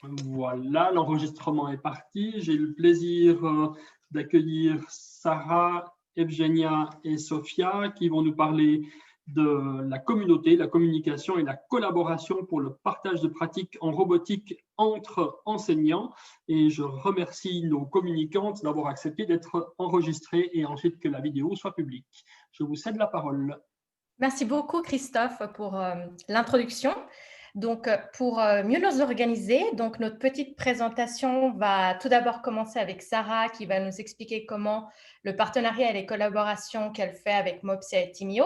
Voilà, l'enregistrement est parti. J'ai le plaisir d'accueillir Sarah, Evgenia et Sophia qui vont nous parler de la communauté, la communication et la collaboration pour le partage de pratiques en robotique entre enseignants. Et je remercie nos communicantes d'avoir accepté d'être enregistrées et ensuite que la vidéo soit publique. Je vous cède la parole. Merci beaucoup, Christophe, pour l'introduction. Donc, pour mieux nous organiser, donc notre petite présentation va tout d'abord commencer avec Sarah qui va nous expliquer comment le partenariat et les collaborations qu'elle fait avec Mopsia et Timio.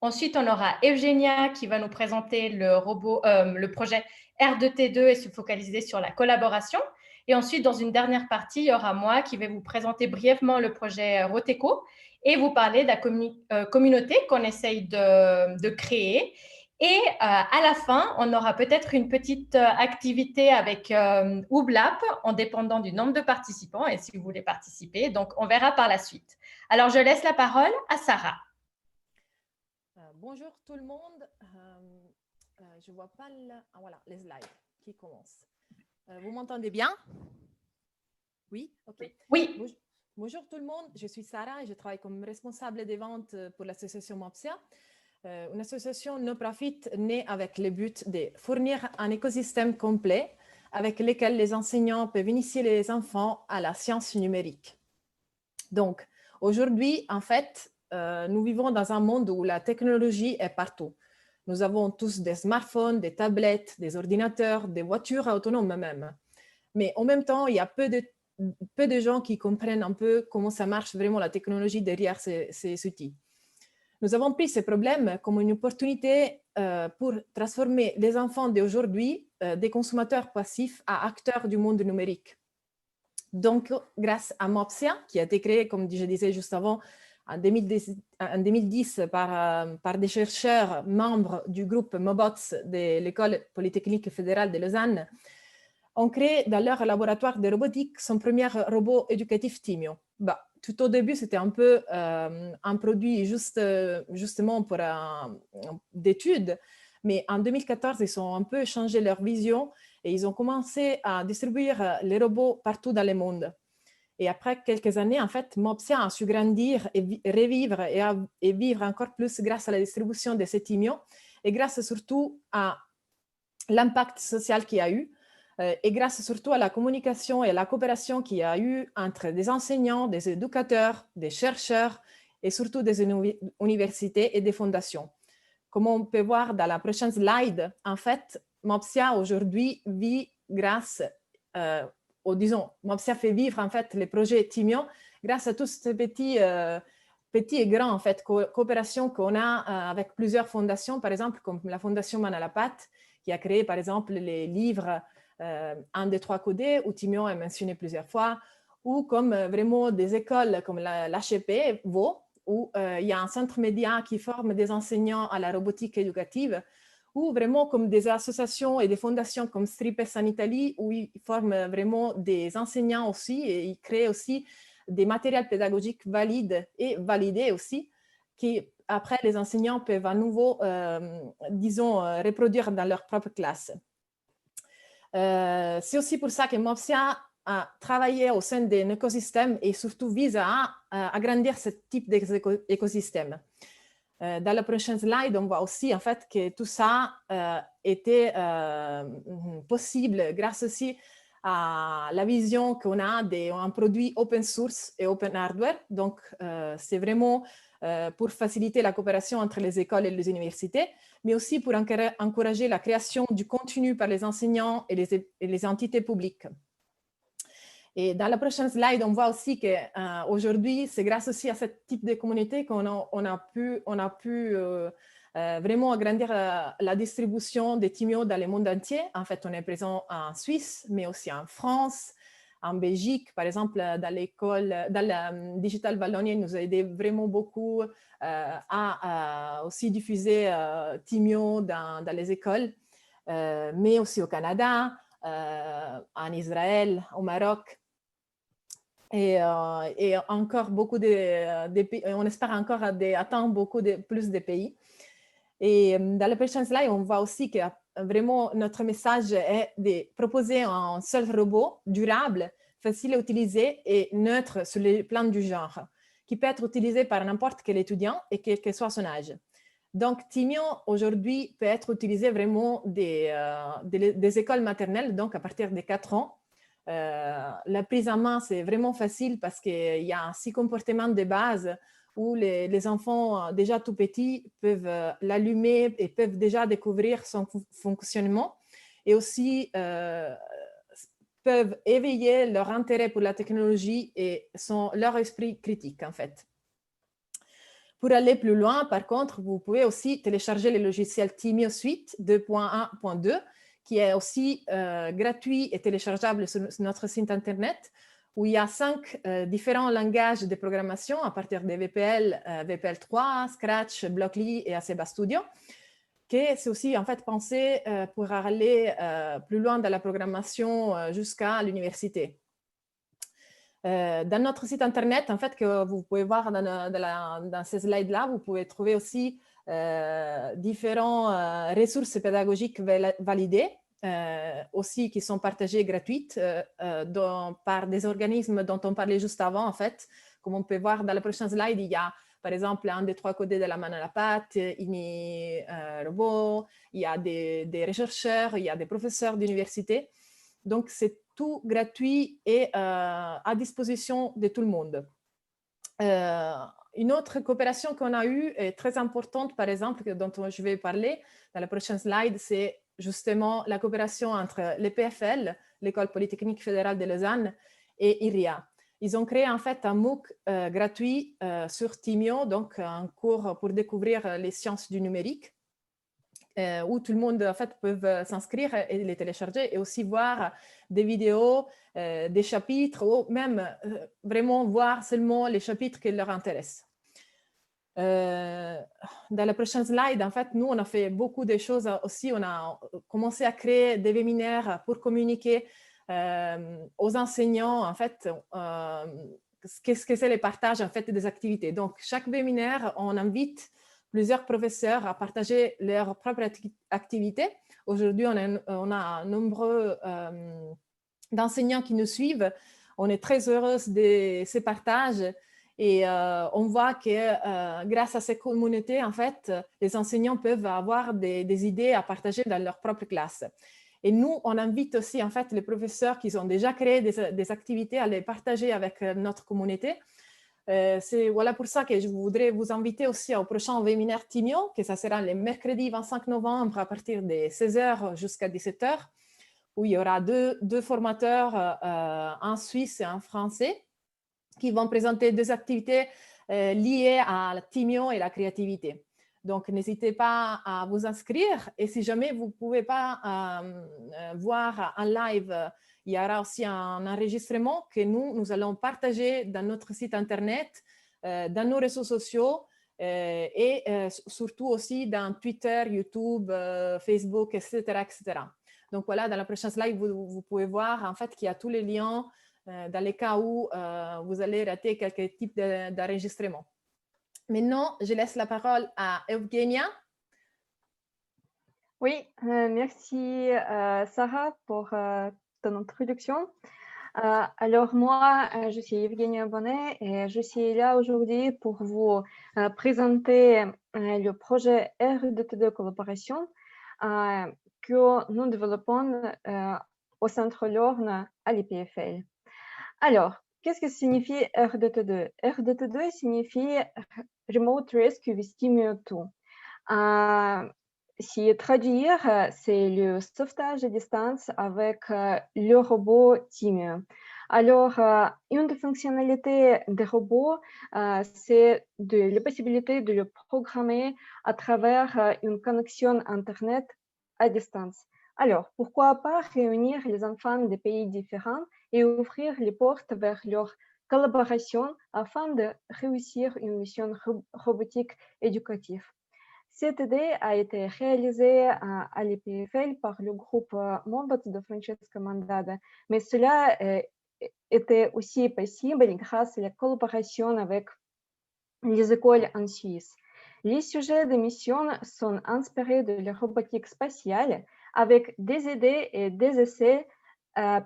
Ensuite, on aura Evgenia qui va nous présenter le projet R2T2 et se focaliser sur la collaboration. Et ensuite, dans une dernière partie, il y aura moi qui vais vous présenter brièvement le projet Roteco et vous parler de la communauté qu'on essaye de créer. Et à la fin, on aura peut-être une petite activité avec Oublap en dépendant du nombre de participants et si vous voulez participer. Donc, on verra par la suite. Alors, je laisse la parole à Sarah. Bonjour tout le monde. Je ne vois pas voilà, les slides qui commencent. Vous m'entendez bien? Oui? OK. Oui. Bonjour tout le monde. Je suis Sarah et je travaille comme responsable des ventes pour l'association Mopsia. Une association non-profit née avec le but de fournir un écosystème complet avec lequel les enseignants peuvent initier les enfants à la science numérique. Donc, aujourd'hui, en fait, nous vivons dans un monde où la technologie est partout. Nous avons tous des smartphones, des tablettes, des ordinateurs, des voitures autonomes même. Mais en même temps, il y a peu de gens qui comprennent un peu comment ça marche vraiment la technologie derrière ces outils. Nous avons pris ces problèmes comme une opportunité pour transformer les enfants d'aujourd'hui des consommateurs passifs à acteurs du monde numérique. Donc, grâce à Mopsia, qui a été créé, comme je disais juste avant, en 2010 par des chercheurs membres du groupe Mobots de l'École polytechnique fédérale de Lausanne, ont créé dans leur laboratoire de robotique son premier robot éducatif Timio. Tout au début, c'était un peu un produit justement pour d'études, mais en 2014, ils ont un peu changé leur vision et ils ont commencé à distribuer les robots partout dans le monde. Et après quelques années, en fait, Mopsia a su grandir et revivre et vivre encore plus grâce à la distribution de ces Timio et grâce surtout à l'impact social qu'il y a eu et grâce surtout à la communication et à la coopération qu'il y a eu entre des enseignants, des éducateurs, des chercheurs et surtout des universités et des fondations. Comme on peut voir dans la prochaine slide, en fait, Mopsia aujourd'hui vit grâce Mopsia fait vivre en fait les projets Timio grâce à tous ces petits et grands en fait coopérations qu'on a avec plusieurs fondations, par exemple comme la fondation Manalapat qui a créé par exemple les livres 1, 2, 3 codés où Timio est mentionné plusieurs fois, ou comme vraiment des écoles comme l'HEP, Vaud, où il y a un centre média qui forme des enseignants à la robotique éducative, ou vraiment comme des associations et des fondations comme Stripes en Italie, où ils forment vraiment des enseignants aussi et ils créent aussi des matériels pédagogiques valides et validés aussi, qui après les enseignants peuvent à nouveau, disons, reproduire dans leur propre classe. C'est aussi pour ça que Mopsia a travaillé au sein d'un écosystème et surtout vise à agrandir ce type d'écosystème. Dans la prochaine slide, on voit aussi en fait que tout ça était possible grâce aussi à la vision qu'on a d'un produit open source et open hardware. Donc, c'est vraiment pour faciliter la coopération entre les écoles et les universités, mais aussi pour encourager la création du contenu par les enseignants et les entités publiques. Et dans la prochaine slide, on voit aussi qu'aujourd'hui, c'est grâce aussi à ce type de communauté qu'on a pu vraiment agrandir la distribution des Timio dans le monde entier. En fait, on est présent en Suisse, mais aussi en France, en Belgique. Par exemple, dans la Digital Wallonie, nous a aidé vraiment beaucoup à aussi diffuser Timio dans les écoles, mais aussi au Canada, en Israël, au Maroc. Et encore beaucoup on espère encore atteindre plus de pays. Et dans la prochaine slide, on voit aussi qu'à vraiment, notre message est de proposer un seul robot durable, facile à utiliser et neutre sur le plan du genre, qui peut être utilisé par n'importe quel étudiant et quel que soit son âge. Donc, Timio, aujourd'hui, peut être utilisé vraiment des écoles maternelles, donc à partir de 4 ans. La prise en main, c'est vraiment facile parce qu'il y a 6 comportements de base où les enfants déjà tout petits peuvent l'allumer et peuvent déjà découvrir son fonctionnement et aussi peuvent éveiller leur intérêt pour la technologie et leur esprit critique, en fait. Pour aller plus loin, par contre, vous pouvez aussi télécharger le logiciel Timio Suite 2.1.2 qui est aussi gratuit et téléchargeable sur notre site internet où il y a 5 différents langages de programmation à partir de VPL, VPL3, Scratch, Blockly et Aceba Studio, que c'est aussi en fait pensé pour aller plus loin dans la programmation jusqu'à l'université. Dans notre site internet, en fait, que vous pouvez voir dans ces slides-là, vous pouvez trouver aussi différentes ressources pédagogiques validées, aussi qui sont partagées gratuites par des organismes dont on parlait juste avant, en fait. Comme on peut voir dans la prochaine slide, il y a par exemple un des 3 codés de la main à la pâte, INI Robot, il y a des chercheurs, il y a des professeurs d'université. Donc, c'est tout gratuit et à disposition de tout le monde. Une autre coopération qu'on a eue est très importante, par exemple, dont je vais parler dans la prochaine slide, c'est justement la coopération entre l'EPFL, l'École Polytechnique Fédérale de Lausanne, et IRIA. Ils ont créé en fait un MOOC gratuit sur Timio, donc un cours pour découvrir les sciences du numérique, où tout le monde en fait peut s'inscrire et les télécharger et aussi voir des vidéos, des chapitres ou même vraiment voir seulement les chapitres qui leur intéressent. Dans la prochaine slide, en fait, nous, on a fait beaucoup de choses aussi. On a commencé à créer des webinaires pour communiquer aux enseignants, en fait, qu'est-ce que c'est le partage en fait, des activités. Donc, chaque webinaire, on invite plusieurs professeurs à partager leurs propres activités. Aujourd'hui, on a nombreux d'enseignants qui nous suivent. On est très heureuse de ces partages et on voit que grâce à ces communautés, en fait, les enseignants peuvent avoir des idées à partager dans leur propre classe. Et nous, on invite aussi en fait les professeurs qui ont déjà créé des activités à les partager avec notre communauté. C'est voilà pour ça que je voudrais vous inviter aussi au prochain webinaire Timio, que ça sera le mercredi 25 novembre à partir de 16h jusqu'à 17h, où il y aura deux formateurs, un Suisse et un Français, qui vont présenter 2 activités liées à la Timio et la créativité. Donc, n'hésitez pas à vous inscrire et si jamais vous ne pouvez pas voir en live, il y aura aussi un enregistrement que nous allons partager dans notre site internet, dans nos réseaux sociaux et surtout aussi dans Twitter, YouTube, Facebook, etc., etc. Donc voilà, dans la prochaine slide, vous pouvez voir en fait qu'il y a tous les liens dans les cas où vous allez rater quelques types d'enregistrement. Maintenant, je laisse la parole à Evgenia. Oui, merci Sarah pour ton introduction. Alors moi, je suis Evgenia Bonnet et je suis là aujourd'hui pour vous présenter le projet RDT2 Collaboration que nous développons au Centre Lorne à l'EPFL. Alors, qu'est-ce que signifie RDT2? RDT2 signifie Remote Rescue with Timio 2. Si traduire, c'est le sauvetage à distance avec le robot Timio. Alors, une des fonctionnalités des robots, c'est la possibilité de le programmer à travers une connexion Internet à distance. Alors, pourquoi pas réunir les enfants de pays différents et ouvrir les portes vers leur collaboration afin de réussir une mission robotique éducative. Cette idée a été réalisée à l'EPFL par le groupe Mombots de Francesco Mandada, mais cela était aussi possible grâce à la collaboration avec les écoles en Suisse. Les sujets de mission sont inspirés de la robotique spatiale avec des idées et des essais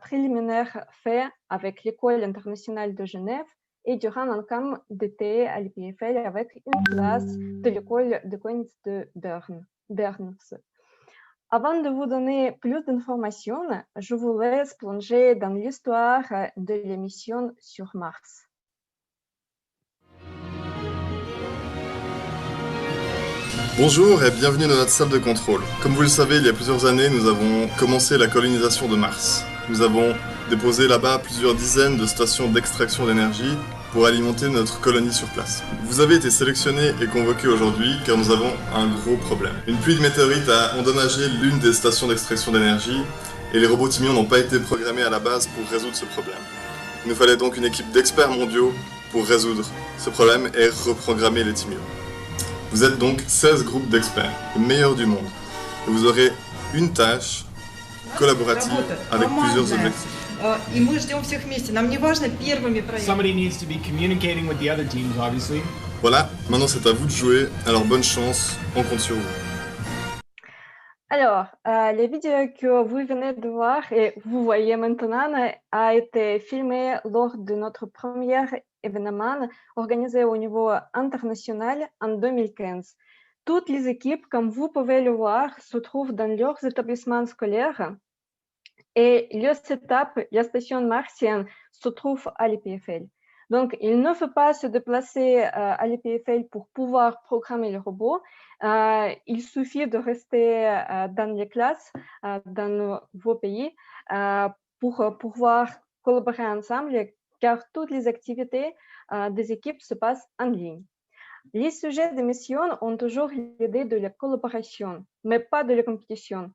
préliminaires faits avec l'École internationale de Genève et durant un camp d'été à l'EPFL avec une classe de l'École de commerce de Berne. Avant de vous donner plus d'informations, je vous laisse plonger dans l'histoire de l'émission sur Mars. Bonjour et bienvenue dans notre salle de contrôle. Comme vous le savez, il y a plusieurs années, nous avons commencé la colonisation de Mars. Nous avons déposé là-bas plusieurs dizaines de stations d'extraction d'énergie pour alimenter notre colonie sur place. Vous avez été sélectionné et convoqué aujourd'hui car nous avons un gros problème. Une pluie de météorites a endommagé l'une des stations d'extraction d'énergie et les robots Timion n'ont pas été programmés à la base pour résoudre ce problème. Il nous fallait donc une équipe d'experts mondiaux pour résoudre ce problème et reprogrammer les Timion. Vous êtes donc 16 groupes d'experts, les meilleurs du monde. Et vous aurez une tâche collaborative avec plusieurs objectifs. И мы ждем всех вместе. Нам не важно первыми проявить. Somebody needs to be communicating with the other teams, obviously. Voilà, maintenant c'est à vous de jouer, alors bonne chance, on compte sur vous. Alors, les vidéos que vous venez de voir et vous voyez maintenant a été filmée lors de notre premier événement organisé au niveau international en 2015. Toutes les équipes, comme vous pouvez le voir, se trouvent dans leurs établissements scolaires et le setup, la station martienne, se trouve à l'EPFL. Donc, il ne faut pas se déplacer à l'EPFL pour pouvoir programmer le robot. Il suffit de rester dans les classes, dans vos pays, pour pouvoir collaborer ensemble, car toutes les activités des équipes se passent en ligne. Les sujets de mission ont toujours l'idée de la collaboration, mais pas de la compétition.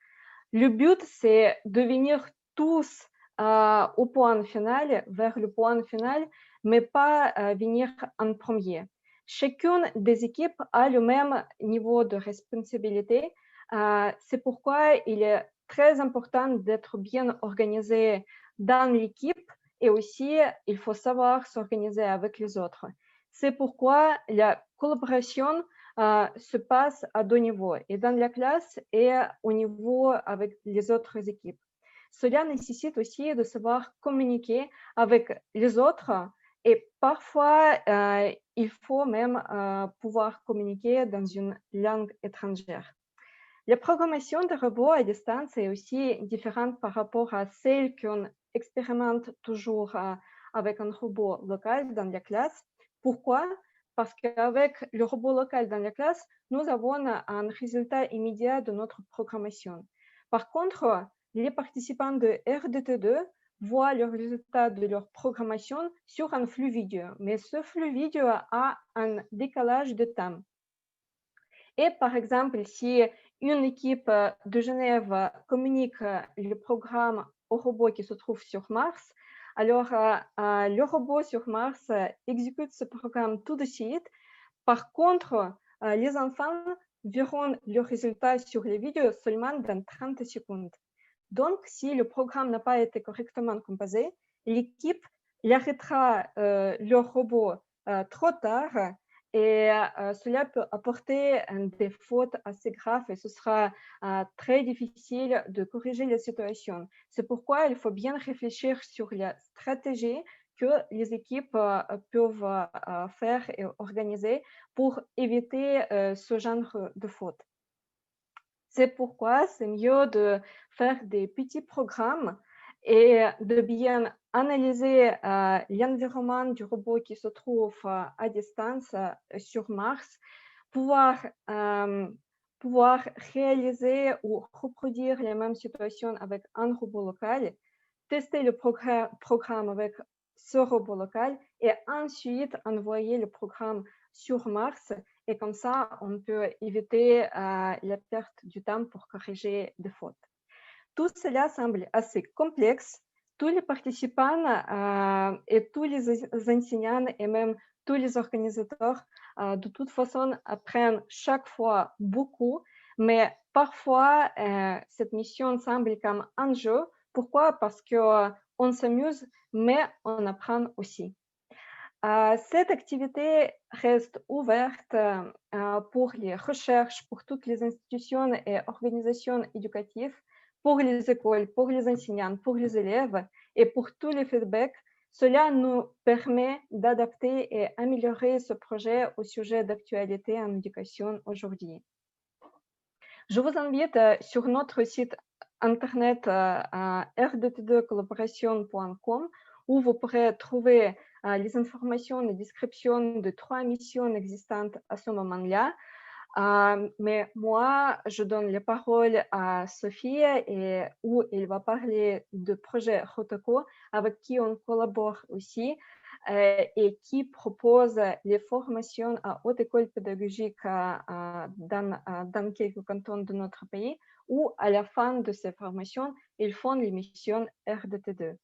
Le but, c'est de venir tous au point final, vers le point final, mais pas venir en premier. Chacune des équipes a le même niveau de responsabilité. C'est pourquoi il est très important d'être bien organisé dans l'équipe et aussi il faut savoir s'organiser avec les autres. C'est pourquoi la collaboration se passe à deux niveaux, et dans la classe et au niveau avec les autres équipes. Cela nécessite aussi de savoir communiquer avec les autres et parfois, il faut même pouvoir communiquer dans une langue étrangère. La programmation des robots à distance est aussi différente par rapport à celle qu'on expérimente toujours avec un robot local dans la classe. Pourquoi? Parce qu'avec le robot local dans la classe, nous avons un résultat immédiat de notre programmation. Par contre, les participants de RDT2 voient le résultat de leur programmation sur un flux vidéo, mais ce flux vidéo a un décalage de temps. Et par exemple, si une équipe de Genève communique le programme au robot qui se trouve sur Mars, alors le robot sur Mars exécute ce programme tout de suite. Par contre, les enfants verront le résultat sur les vidéos seulement dans 30 secondes. Donc, si le programme n'a pas été correctement composé, l'équipe l'arrêtera leur robot trop tard et cela peut apporter des fautes assez graves et ce sera très difficile de corriger la situation. C'est pourquoi il faut bien réfléchir sur la stratégie que les équipes peuvent faire et organiser pour éviter ce genre de fautes. C'est pourquoi c'est mieux de faire des petits programmes et de bien analyser l'environnement du robot qui se trouve à distance sur Mars, pouvoir réaliser ou reproduire les mêmes situations avec un robot local, tester le programme avec ce robot local et ensuite envoyer le programme sur Mars. Et comme ça, on peut éviter la perte du temps pour corriger des fautes. Tout cela semble assez complexe. Tous les participants et tous les enseignants et même tous les organisateurs, de toute façon, apprennent chaque fois beaucoup. Mais parfois, cette mission semble comme un jeu. Pourquoi? Parce qu'on s'amuse, mais on apprend aussi. Cette activité reste ouverte pour les recherches, pour toutes les institutions et organisations éducatives. pour les écoles, pour les enseignants, pour les élèves et pour tous les feedbacks. Cela nous permet d'adapter et améliorer ce projet au sujet d'actualité en éducation aujourd'hui. Je vous invite sur notre site internet rdtdcollaboration.com où vous pourrez trouver les informations et descriptions de 3 missions existantes à ce moment-là. Mais moi, je donne la parole à Sophie et où elle va parler du projet Roteco avec qui on collabore aussi et qui propose les formations à haute école pédagogique dans quelques cantons de notre pays où à la fin de ces formations, ils font les missions RDT2.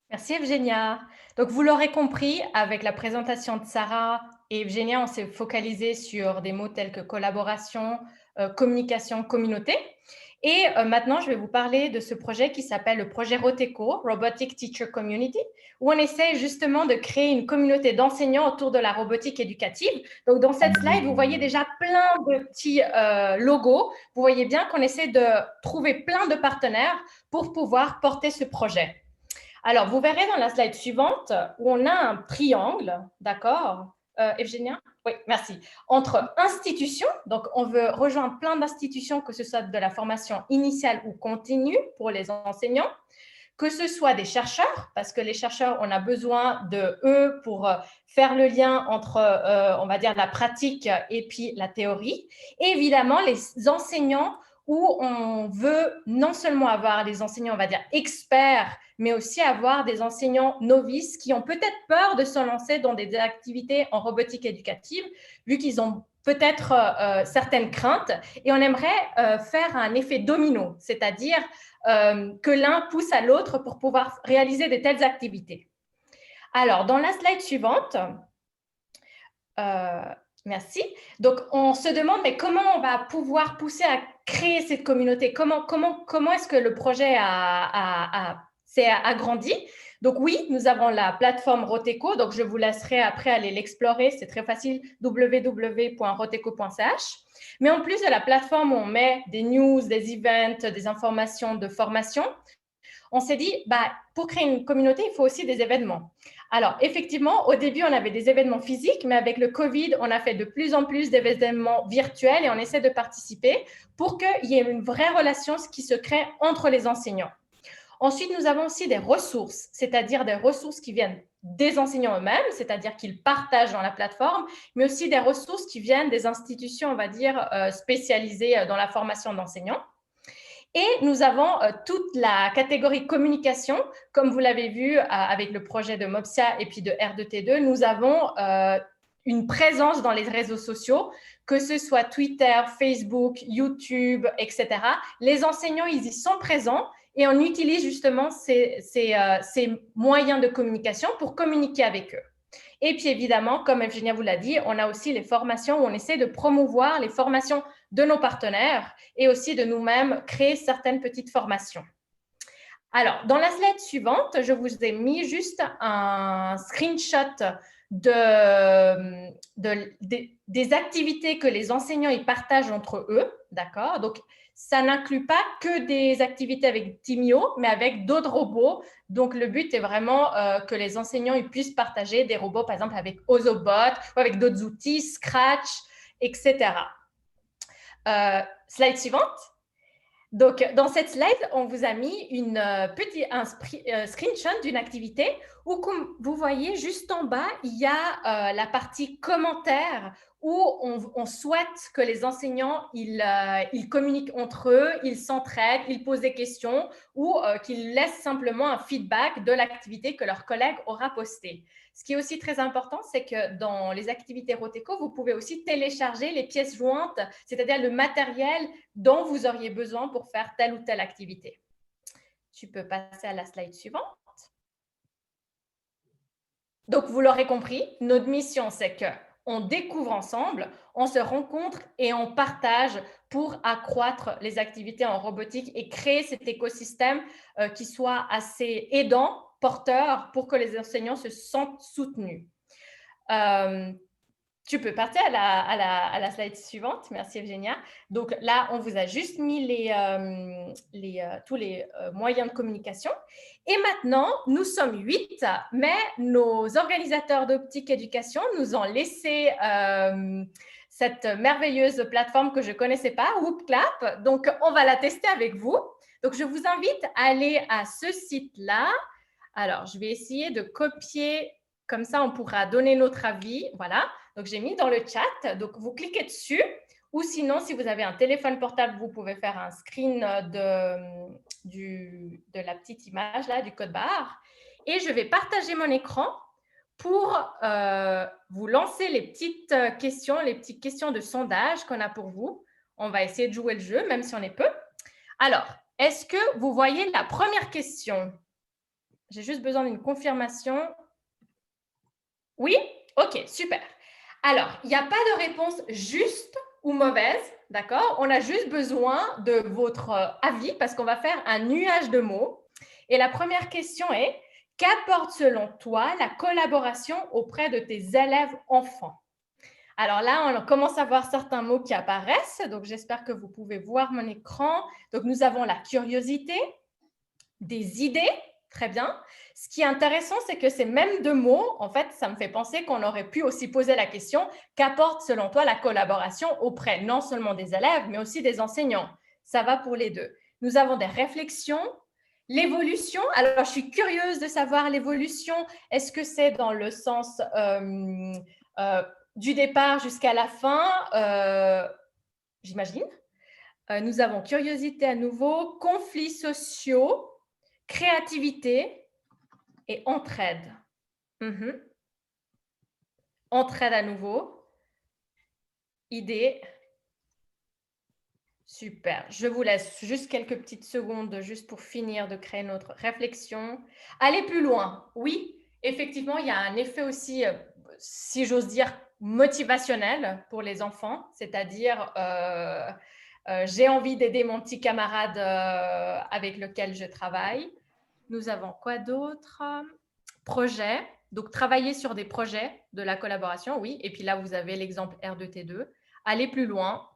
Merci Evgenia. Donc vous l'aurez compris, avec la présentation de Sarah et Evgenia, on s'est focalisé sur des mots tels que collaboration, communication, communauté. Et maintenant, je vais vous parler de ce projet qui s'appelle le projet Roteco, Robotic Teacher Community, où on essaie justement de créer une communauté d'enseignants autour de la robotique éducative. Donc dans cette slide, vous voyez déjà plein de petits logos. Vous voyez bien qu'on essaie de trouver plein de partenaires pour pouvoir porter ce projet. Alors, vous verrez dans la slide suivante où on a un triangle, d'accord, Evgenia? Oui, merci. Entre institutions, donc on veut rejoindre plein d'institutions, que ce soit de la formation initiale ou continue pour les enseignants, que ce soit des chercheurs, parce que les chercheurs, on a besoin de eux pour faire le lien entre, on va dire, la pratique et puis la théorie. Et évidemment, les enseignants où on veut non seulement avoir des enseignants, on va dire, experts, mais aussi avoir des enseignants novices qui ont peut-être peur de se lancer dans des activités en robotique éducative, vu qu'ils ont peut-être certaines craintes. Et on aimerait faire un effet domino, c'est-à-dire que l'un pousse à l'autre pour pouvoir réaliser de telles activités. Alors, dans la slide suivante, merci. Donc, on se demande, mais comment on va pouvoir pousser à créer cette communauté? Comment est-ce que le projet s'est agrandi? Donc, oui, nous avons la plateforme Roteco. Donc, je vous laisserai après aller l'explorer. C'est très facile, www.roteco.ch. Mais en plus de la plateforme où on met des news, des events, des informations de formation, on s'est dit, pour créer une communauté, il faut aussi des événements. Alors, effectivement, au début, on avait des événements physiques, mais avec le Covid, on a fait de plus en plus d'événements virtuels et on essaie de participer pour qu'il y ait une vraie relation qui se crée entre les enseignants. Ensuite, nous avons aussi des ressources, c'est-à-dire des ressources qui viennent des enseignants eux-mêmes, c'est-à-dire qu'ils partagent dans la plateforme, mais aussi des ressources qui viennent des institutions, on va dire, spécialisées dans la formation d'enseignants. Et nous avons toute la catégorie communication. Comme vous l'avez vu avec le projet de Mopsia et puis de R2T2, nous avons une présence dans les réseaux sociaux, que ce soit Twitter, Facebook, YouTube, etc. Les enseignants, ils y sont présents et on utilise justement ces moyens de communication pour communiquer avec eux. Et puis évidemment, comme Evgenia vous l'a dit, on a aussi les formations où on essaie de promouvoir les formations de nos partenaires et aussi de nous-mêmes créer certaines petites formations. Alors, dans la slide suivante, je vous ai mis juste un screenshot des activités que les enseignants y partagent entre eux, d'accord? Donc, ça n'inclut pas que des activités avec Timio, mais avec d'autres robots. Donc, le but est vraiment que les enseignants ils puissent partager des robots, par exemple, avec Ozobot ou avec d'autres outils, Scratch, etc. Slide suivante. Donc, dans cette slide, on vous a mis un screenshot d'une activité où, comme vous voyez, juste en bas, il y a la partie commentaires où on souhaite que les enseignants, ils communiquent entre eux, ils s'entraident, ils posent des questions ou qu'ils laissent simplement un feedback de l'activité que leur collègue aura postée. Ce qui est aussi très important, c'est que dans les activités Roteco, vous pouvez aussi télécharger les pièces jointes, c'est-à-dire le matériel dont vous auriez besoin pour faire telle ou telle activité. Tu peux passer à la slide suivante. Donc, vous l'aurez compris, notre mission, c'est qu'on découvre ensemble, on se rencontre et on partage pour accroître les activités en robotique et créer cet écosystème qui soit assez aidant, porteur, pour que les enseignants se sentent soutenus. Tu peux partir à la slide suivante. Merci, Evgenia. Donc là, on vous a juste mis tous les moyens de communication. Et maintenant, nous sommes 8, mais nos organisateurs d'Optique Éducation nous ont laissé cette merveilleuse plateforme que je ne connaissais pas, Whoopclap. Donc, on va la tester avec vous. Donc, je vous invite à aller à ce site-là. Alors, je vais essayer de copier. Comme ça, on pourra donner notre avis. Voilà. Donc, j'ai mis dans le chat. Donc, vous cliquez dessus. Ou sinon, si vous avez un téléphone portable, vous pouvez faire un screen de la petite image, là, du code barre. Et je vais partager mon écran pour vous lancer les petites questions de sondage qu'on a pour vous. On va essayer de jouer le jeu, même si on est peu. Alors, est-ce que vous voyez la première question? J'ai juste besoin d'une confirmation. Oui? OK, super. Alors, il n'y a pas de réponse juste ou mauvaise, d'accord? On a juste besoin de votre avis parce qu'on va faire un nuage de mots. Et la première question est, qu'apporte selon toi la collaboration auprès de tes élèves enfants? Alors là, on commence à voir certains mots qui apparaissent. Donc, j'espère que vous pouvez voir mon écran. Donc, nous avons la curiosité, des idées. Très bien. Ce qui est intéressant, c'est que ces mêmes deux mots, en fait, ça me fait penser qu'on aurait pu aussi poser la question « Qu'apporte selon toi la collaboration auprès non seulement des élèves, mais aussi des enseignants ?» Ça va pour les deux. Nous avons des réflexions, l'évolution. Alors, je suis curieuse de savoir l'évolution. Est-ce que c'est dans le sens du départ jusqu'à la fin? J'imagine. Nous avons curiosité à nouveau, conflits sociaux, créativité et entraide. Entraide à nouveau. Idée. Super. Je vous laisse juste quelques petites secondes juste pour finir de créer notre réflexion. Aller plus loin. Oui, effectivement, il y a un effet aussi, si j'ose dire, motivationnel pour les enfants, c'est-à-dire j'ai envie d'aider mon petit camarade avec lequel je travaille. Nous avons quoi d'autre? Projet. Donc, travailler sur des projets de la collaboration, oui. Et puis là, vous avez l'exemple R2T2. Aller plus loin.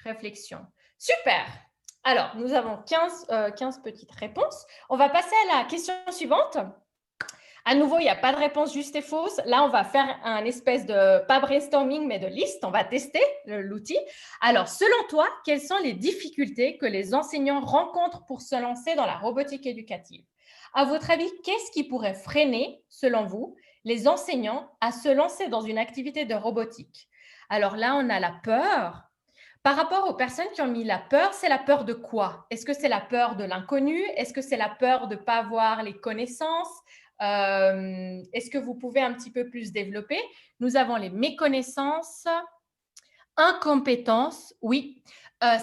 Réflexion. Super. Alors, nous avons 15 petites réponses. On va passer à la question suivante. À nouveau, il n'y a pas de réponse juste et fausse. Là, on va faire un espèce de, pas brainstorming, mais de liste. On va tester l'outil. Alors, selon toi, quelles sont les difficultés que les enseignants rencontrent pour se lancer dans la robotique éducative? À votre avis, qu'est-ce qui pourrait freiner, selon vous, les enseignants à se lancer dans une activité de robotique? Alors là, on a la peur. Par rapport aux personnes qui ont mis la peur, c'est la peur de quoi? Est-ce que c'est la peur de l'inconnu? Est-ce que c'est la peur de ne pas avoir les connaissances? Est-ce que vous pouvez un petit peu plus développer? Nous avons les méconnaissances, incompétences, oui.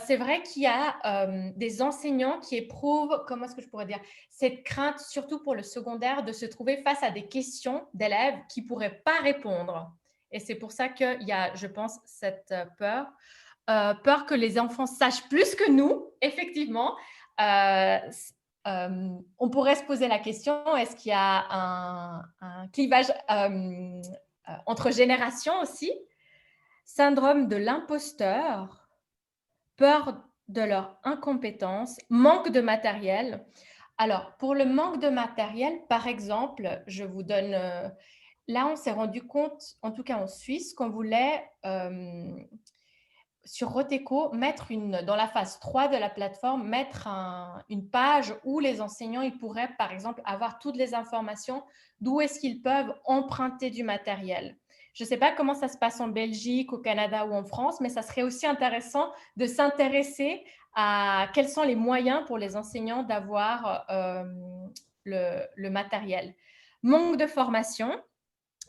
C'est vrai qu'il y a des enseignants qui éprouvent, comment est-ce que je pourrais dire, cette crainte, surtout pour le secondaire, de se trouver face à des questions d'élèves qui ne pourraient pas répondre. Et c'est pour ça qu'il y a, je pense, cette peur. Peur que les enfants sachent plus que nous, effectivement. On pourrait se poser la question, est-ce qu'il y a un clivage entre générations aussi? Syndrome de l'imposteur, peur de leur incompétence, manque de matériel. Alors, pour le manque de matériel, par exemple, je vous donne… là, on s'est rendu compte, en tout cas en Suisse, qu'on voulait… sur Roteco, mettre dans la phase 3 de la plateforme, mettre une page où les enseignants ils pourraient, par exemple, avoir toutes les informations d'où est-ce qu'ils peuvent emprunter du matériel. Je ne sais pas comment ça se passe en Belgique, au Canada ou en France, mais ça serait aussi intéressant de s'intéresser à quels sont les moyens pour les enseignants d'avoir le matériel. Manque de formation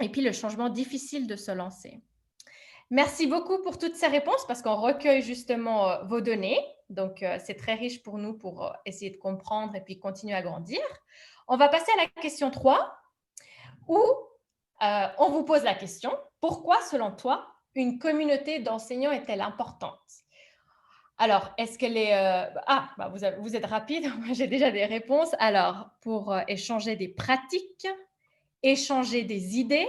et puis le changement difficile de se lancer. Merci beaucoup pour toutes ces réponses parce qu'on recueille justement vos données. Donc, c'est très riche pour nous pour essayer de comprendre et puis continuer à grandir. On va passer à la question 3 où on vous pose la question « Pourquoi, selon toi, une communauté d'enseignants est-elle importante ?» Alors, est-ce qu'elle est… vous êtes rapide, moi j'ai déjà des réponses. Alors, pour échanger des pratiques, échanger des idées,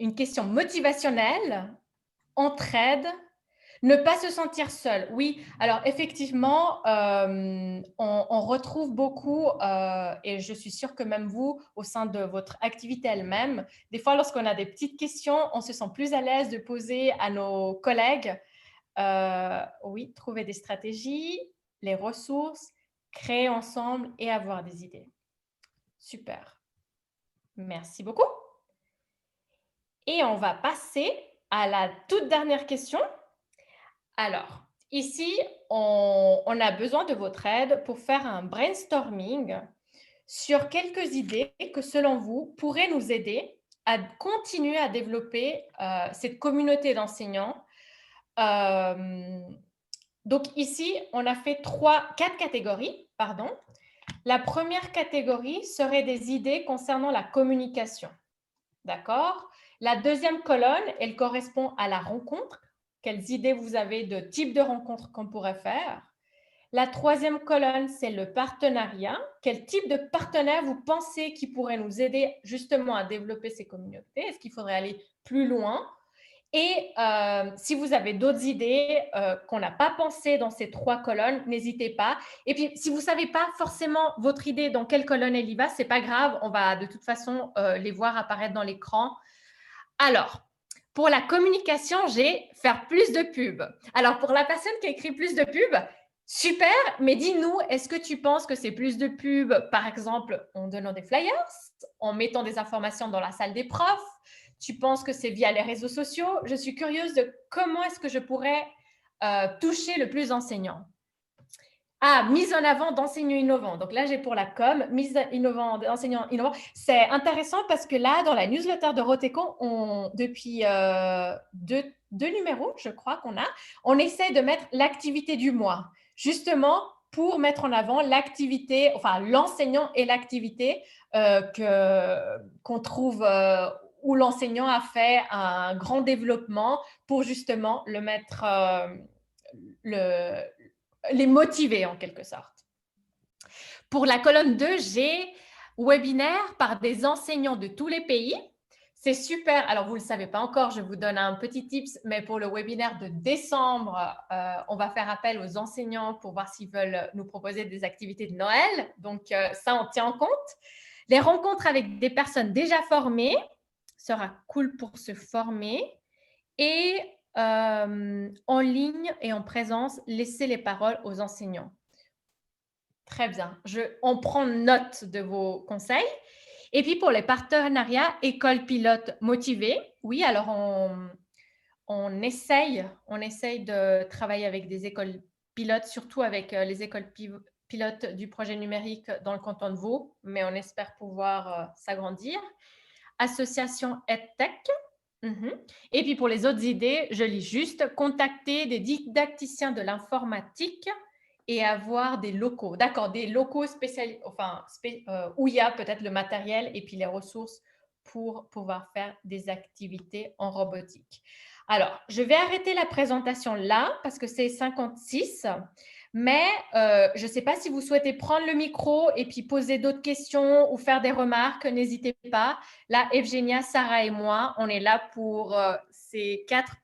une question motivationnelle, entraide, ne pas se sentir seul. Oui, alors effectivement, on retrouve beaucoup, et je suis sûre que même vous, au sein de votre activité elle-même, des fois, lorsqu'on a des petites questions, on se sent plus à l'aise de poser à nos collègues. Oui, trouver des stratégies, les ressources, créer ensemble et avoir des idées. Super. Merci beaucoup. Et on va passer à la toute dernière question. Alors, ici, on a besoin de votre aide pour faire un brainstorming sur quelques idées que, selon vous, pourraient nous aider à continuer à développer cette communauté d'enseignants. Donc, ici, on a fait 4 catégories. La première catégorie serait des idées concernant la communication. D'accord? La deuxième colonne, elle correspond à la rencontre. Quelles idées vous avez de type de rencontre qu'on pourrait faire? La troisième colonne, c'est le partenariat. Quel type de partenaire vous pensez qui pourrait nous aider justement à développer ces communautés? Est-ce qu'il faudrait aller plus loin? Et si vous avez d'autres idées qu'on n'a pas pensées dans ces 3 colonnes, n'hésitez pas. Et puis, si vous ne savez pas forcément votre idée dans quelle colonne elle y va, ce n'est pas grave. On va de toute façon les voir apparaître dans l'écran. Alors, pour la communication, j'ai faire plus de pubs. Alors, pour la personne qui a écrit plus de pubs, super, mais dis-nous, est-ce que tu penses que c'est plus de pubs, par exemple, en donnant des flyers, en mettant des informations dans la salle des profs? Tu penses que c'est via les réseaux sociaux? Je suis curieuse de comment est-ce que je pourrais toucher le plus d'enseignants. Ah, mise en avant d'enseignants innovants. Donc là, j'ai pour la com, mise innovant d'enseignants innovants. C'est intéressant parce que là, dans la newsletter de Roteco, depuis 2 numéros, je crois on essaie de mettre l'activité du mois, justement pour mettre en avant l'activité, enfin l'enseignant et l'activité qu'on trouve où l'enseignant a fait un grand développement pour justement le mettre, les motiver en quelque sorte. Pour la colonne 2, j'ai webinaire par des enseignants de tous les pays. C'est super. Alors, vous ne le savez pas encore, je vous donne un petit tips, mais pour le webinaire de décembre, on va faire appel aux enseignants pour voir s'ils veulent nous proposer des activités de Noël. Donc, ça, on tient en compte. Les rencontres avec des personnes déjà formées sera cool pour se former. Et en ligne et en présence, laissez les paroles aux enseignants. Très bien. On prend note de vos conseils. Et puis, pour les partenariats écoles pilotes motivées, oui, alors on essaye de travailler avec des écoles pilotes, surtout avec les écoles pilotes du projet numérique dans le canton de Vaud, mais on espère pouvoir s'agrandir. Association EdTech. Et puis, pour les autres idées, je lis juste contacter des didacticiens de l'informatique et avoir des locaux. D'accord, des locaux spécialisés, où il y a peut-être le matériel et puis les ressources pour pouvoir faire des activités en robotique. Alors, je vais arrêter la présentation là parce que c'est 56. Mais je ne sais pas si vous souhaitez prendre le micro et puis poser d'autres questions ou faire des remarques, n'hésitez pas. Là, Evgenia, Sarah et moi, on est là pour ces 4